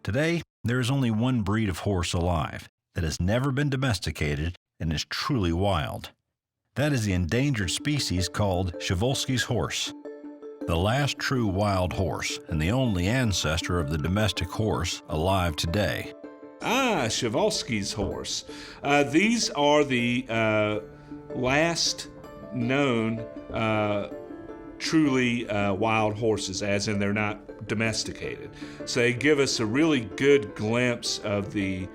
Today, there is only one breed of horse alive that has never been domesticated and is truly wild. That is the endangered species called Przewalski's horse. The last true wild horse and the only ancestor of the domestic horse alive today. Przewalski's horse. These are the last known truly wild horses, as in they're not domesticated. So they give us a really good glimpse of the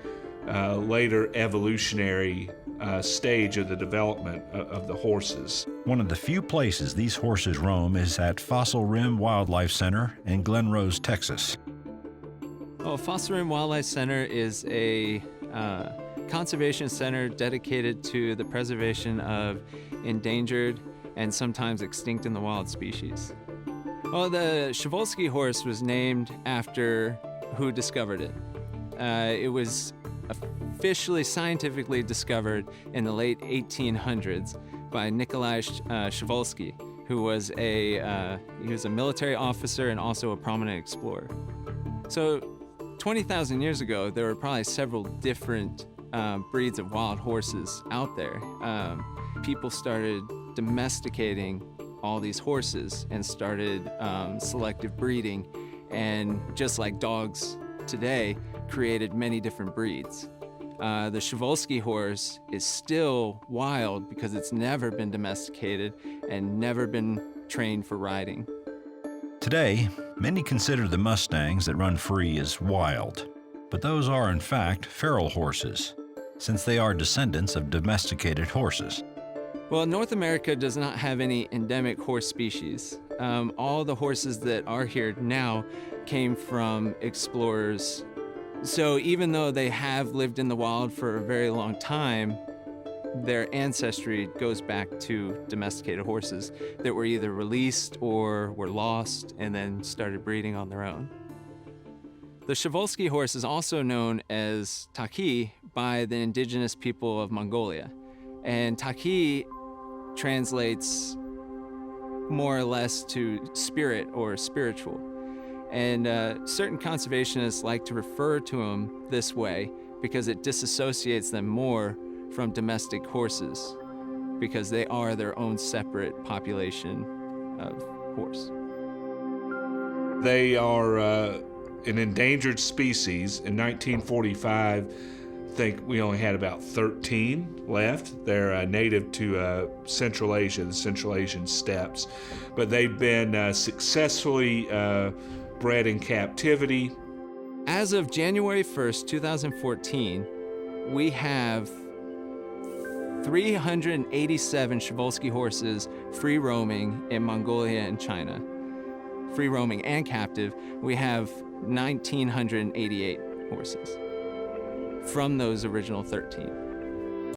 later evolutionary stage of the development of the horses. One of the few places these horses roam is at Fossil Rim Wildlife Center in Glen Rose, Texas. Well, Fossil Rim Wildlife Center is a conservation center dedicated to the preservation of endangered and sometimes extinct in the wild species. Well, the Przewalski horse was named after who discovered it. It was officially scientifically discovered in the late 1800s by Nikolai Przewalski, who was a military officer and also a prominent explorer. So 20,000 years ago, there were probably several different breeds of wild horses out there. People started domesticating all these horses and started selective breeding, and just like dogs today, created many different breeds. The Przewalski horse is still wild because it's never been domesticated and never been trained for riding. Today, many consider the Mustangs that run free as wild, but those are in fact feral horses, since they are descendants of domesticated horses. Well, North America does not have any endemic horse species. All the horses that are here now came from explorers. So even though they have lived in the wild for a very long time, their ancestry goes back to domesticated horses that were either released or were lost and then started breeding on their own. The Przewalski horse is also known as Taki by the indigenous people of Mongolia. And Taki translates more or less to spirit or spiritual. And certain conservationists like to refer to them this way because it disassociates them more from domestic horses, because they are their own separate population of horse. They are an endangered species. In 1945, I think we only had about 13 left. They're native to Central Asia, the Central Asian steppes. But they've been successfully bred in captivity. As of January 1st, 2014, we have 387 Przewalski horses free roaming in Mongolia and China. Free roaming and captive, we have 1,988 horses from those original 13.